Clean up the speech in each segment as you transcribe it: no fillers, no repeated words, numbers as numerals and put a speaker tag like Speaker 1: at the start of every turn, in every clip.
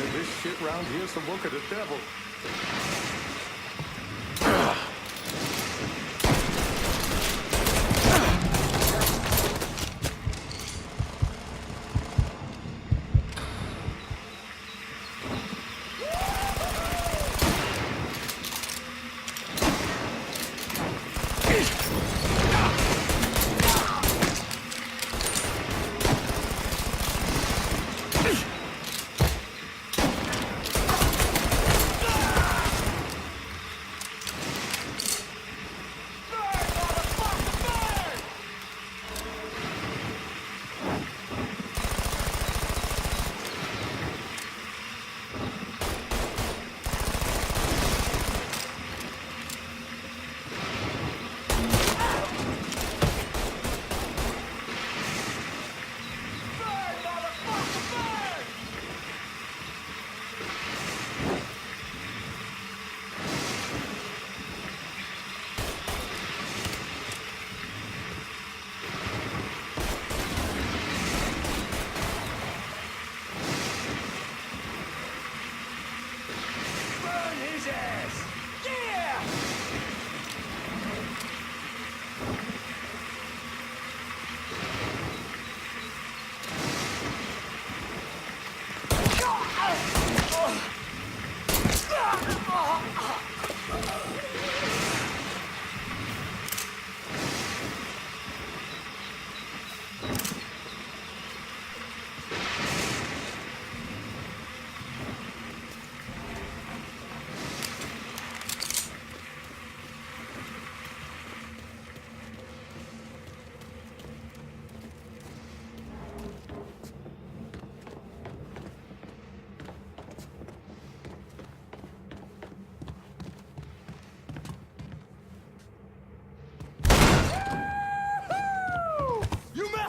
Speaker 1: This shit round here's the work of the devil.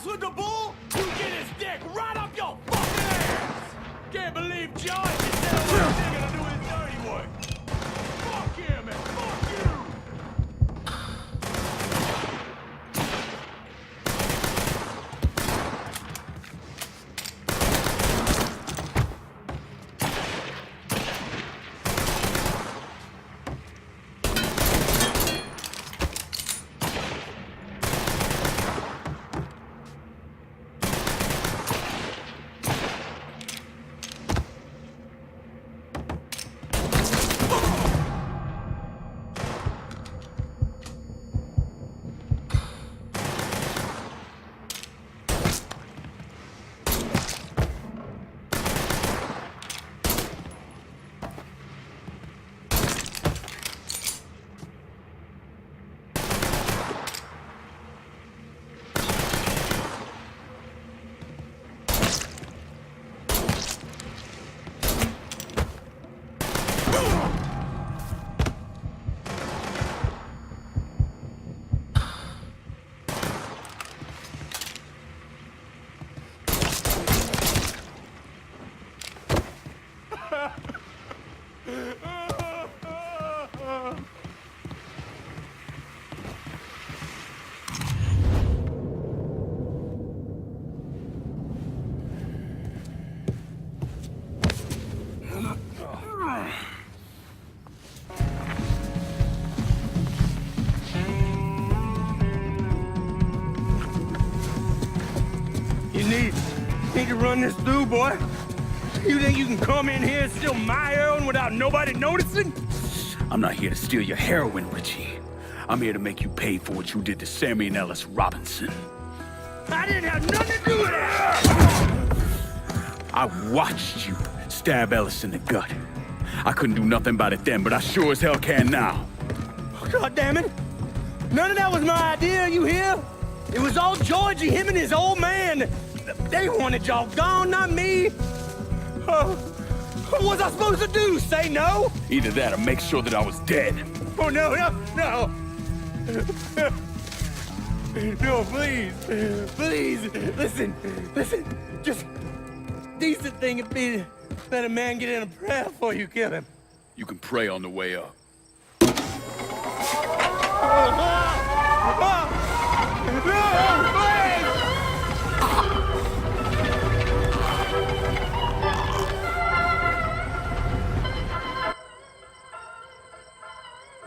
Speaker 2: With the bull, you get his dick right up your fucking ass! Can't believe Joey can tell what he's thinking to do his dirty work. Fuck him and fuck you!
Speaker 3: Need to run this through, boy. You think you can come in here and steal my heroin without nobody noticing?
Speaker 4: I'm not here to steal your heroin, Ritchie. I'm here to make you pay for what you did to Sammy and Ellis Robinson.
Speaker 3: I didn't have nothing to do with that!
Speaker 4: I watched you stab Ellis in the gut. I couldn't do nothing about it then, but I sure as hell can now.
Speaker 3: God damn it! None of that was my idea, you hear? It was all Georgie, him and his old man. They wanted y'all gone, not me. What was I supposed to do, say no?
Speaker 4: Either that or make sure that I was dead.
Speaker 3: Oh, no. No, please. Please, listen. Just decent thing would be to let a man get in a prayer before you kill him.
Speaker 4: You can pray on the way up.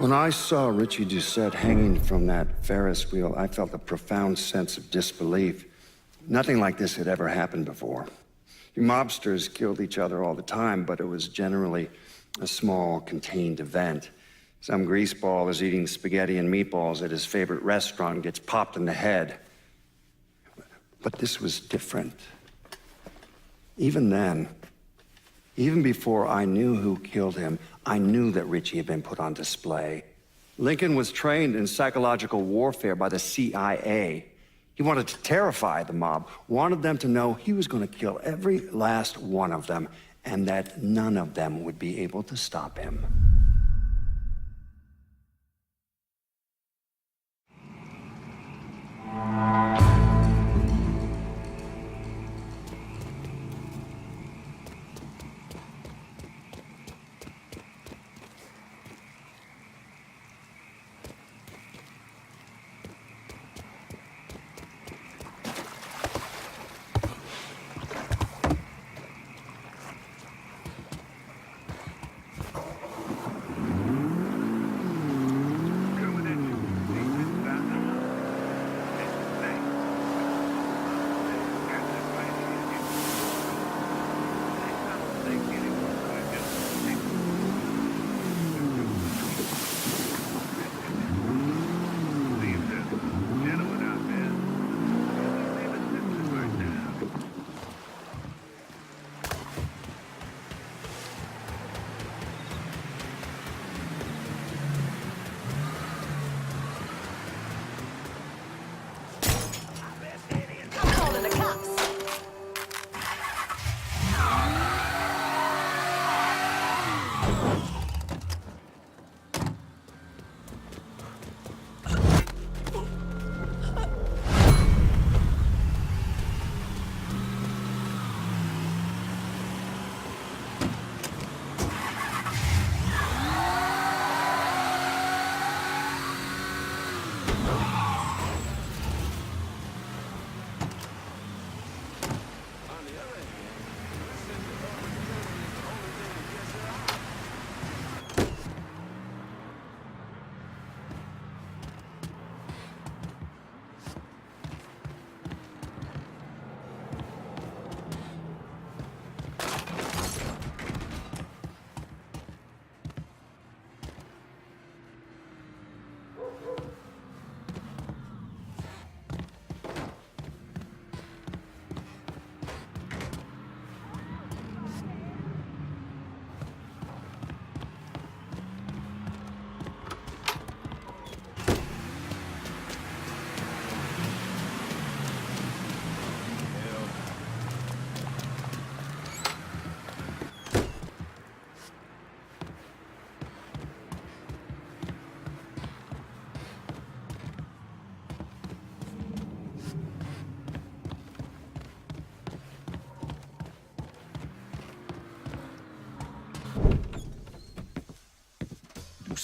Speaker 5: When I saw Ritchie Doucet hanging from that Ferris wheel, I felt a profound sense of disbelief. Nothing like this had ever happened before. You mobsters killed each other all the time, but it was generally a small, contained event. Some greaseball is eating spaghetti and meatballs at his favorite restaurant and gets popped in the head. But this was different. Even then, even before I knew who killed him, I knew that Ritchie had been put on display. Lincoln was trained in psychological warfare by the CIA. He wanted to terrify the mob, wanted them to know he was going to kill every last one of them, and that none of them would be able to stop him.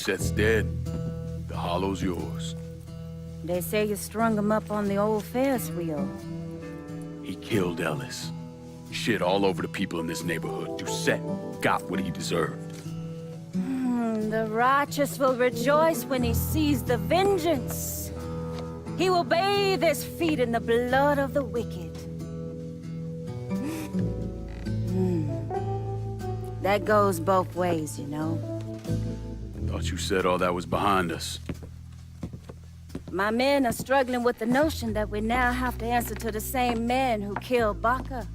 Speaker 4: Doucet's dead. The hollow's yours.
Speaker 6: They say you strung him up on the old Ferris wheel.
Speaker 4: He killed Ellis. Shit all over the people in this neighborhood. Doucet got what he deserved.
Speaker 6: The righteous will rejoice when he sees the vengeance. He will bathe his feet in the blood of the wicked. That goes both ways, you know.
Speaker 4: Thought you said all that was behind us.
Speaker 6: My men are struggling with the notion that we now have to answer to the same man who killed Baca,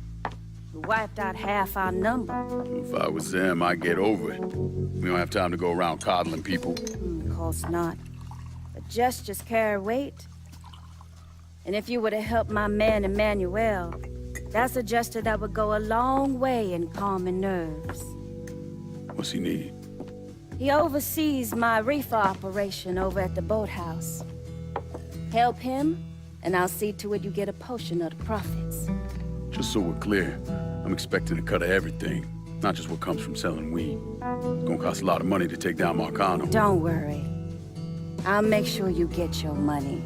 Speaker 6: who wiped out half our number.
Speaker 4: If I was them, I'd get over it. We don't have time to go around coddling people.
Speaker 6: Of course not. But gestures carry weight. And if you were to help my man Emmanuel, that's a gesture that would go a long way in calming nerves.
Speaker 4: What's he need?
Speaker 6: He oversees my reefer operation over at the boathouse. Help him, and I'll see to it you get a portion of the profits.
Speaker 4: Just so we're clear, I'm expecting a cut of everything, not just what comes from selling weed. It's gonna cost a lot of money to take down Marcano.
Speaker 6: Don't worry. I'll make sure you get your money.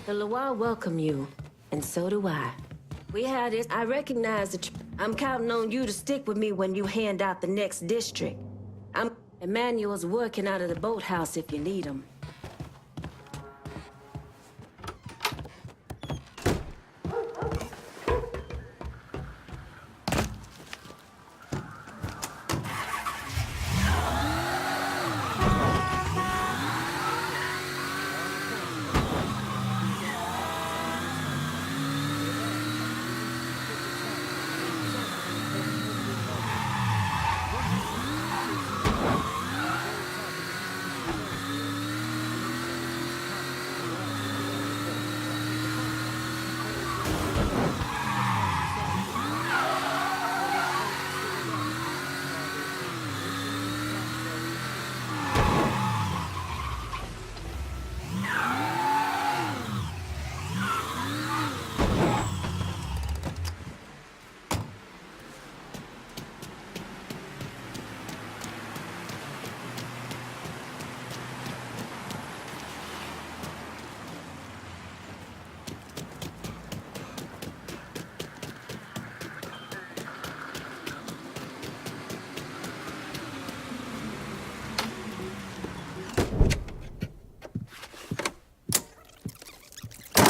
Speaker 7: The Loire welcome you, and so do I. We had this. I recognize the. I'm counting on you to stick with me when you hand out the next district. Emmanuel's working out of the boathouse if you need him.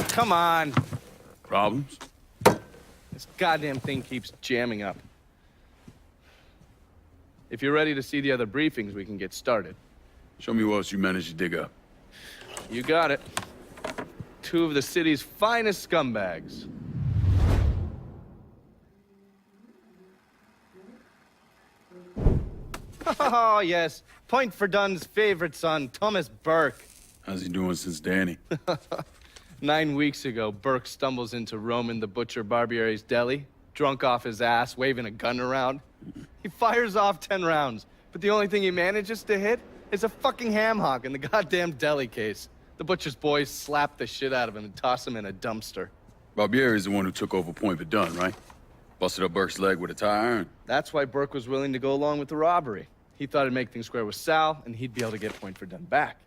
Speaker 3: Come on.
Speaker 4: Problems?
Speaker 3: This goddamn thing keeps jamming up. If you're ready to see the other briefings, we can get started.
Speaker 4: Show me what else you managed to dig up.
Speaker 3: You got it. 2 of the city's finest scumbags. Oh, yes. Point for Dunn's favorite son, Thomas Burke.
Speaker 4: How's he doing since Danny?
Speaker 3: 9 weeks ago, Burke stumbles into Roman the Butcher Barbiere's deli, drunk off his ass, waving a gun around. He fires off 10 rounds, but the only thing he manages to hit is a fucking ham hock in the goddamn deli case. The butcher's boys slap the shit out of him and toss him in a dumpster.
Speaker 4: Barbieri is the one who took over Point Verdun, right? Busted up Burke's leg with a tire iron.
Speaker 3: That's why Burke was willing to go along with the robbery. He thought it'd make things square with Sal, and he'd be able to get Point Verdun back.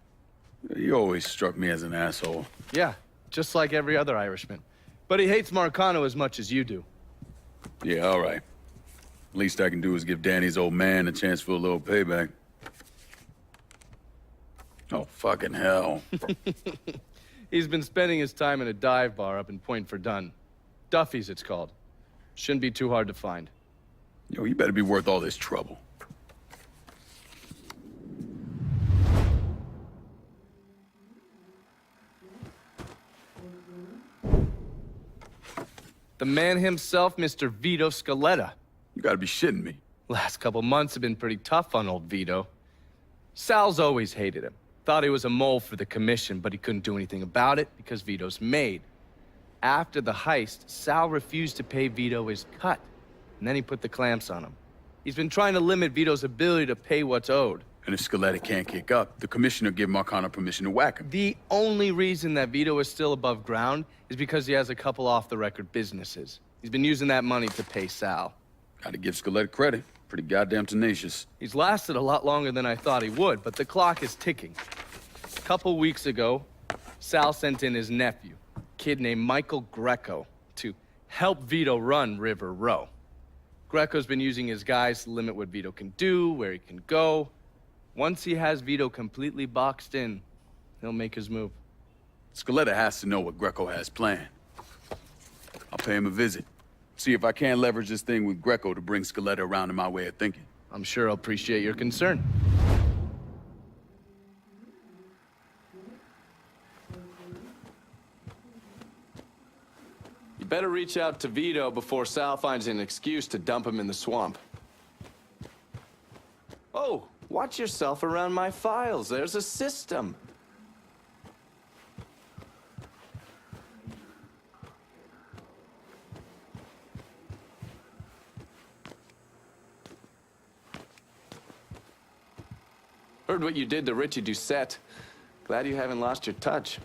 Speaker 4: He always struck me as an asshole.
Speaker 3: Yeah, just like every other Irishman. But he hates Marcano as much as you do.
Speaker 4: Yeah, all right. Least I can do is give Danny's old man a chance for a little payback. Oh, fucking hell.
Speaker 3: He's been spending his time in a dive bar up in Point Verdun. Duffy's, it's called. Shouldn't be too hard to find.
Speaker 4: Yo, you better be worth all this trouble.
Speaker 3: The man himself, Mr. Vito Scaletta.
Speaker 4: You gotta be shitting me.
Speaker 3: Last couple months have been pretty tough on old Vito. Sal's always hated him. Thought he was a mole for the commission, but he couldn't do anything about it because Vito's made. After the heist, Sal refused to pay Vito his cut, and then he put the clamps on him. He's been trying to limit Vito's ability to pay what's owed.
Speaker 4: And if Scaletta can't kick up, the commissioner give Marcano permission to whack him.
Speaker 3: The only reason that Vito is still above ground is because he has a couple off-the-record businesses. He's been using that money to pay Sal.
Speaker 4: Gotta give Scaletta credit. Pretty goddamn tenacious.
Speaker 3: He's lasted a lot longer than I thought he would, but the clock is ticking. A couple weeks ago, Sal sent in his nephew, a kid named Michael Greco, to help Vito run River Row. Greco's been using his guys to limit what Vito can do, where he can go. Once he has Vito completely boxed in, he'll make his move.
Speaker 4: Scaletta has to know what Greco has planned. I'll pay him a visit. See if I can't leverage this thing with Greco to bring Scaletta around to my way of thinking.
Speaker 3: I'm sure he'll appreciate your concern.
Speaker 8: You better reach out to Vito before Sal finds an excuse to dump him in the swamp. Oh, watch yourself around my files. There's a system. Heard what you did to Ritchie Doucet. Glad you haven't lost your touch.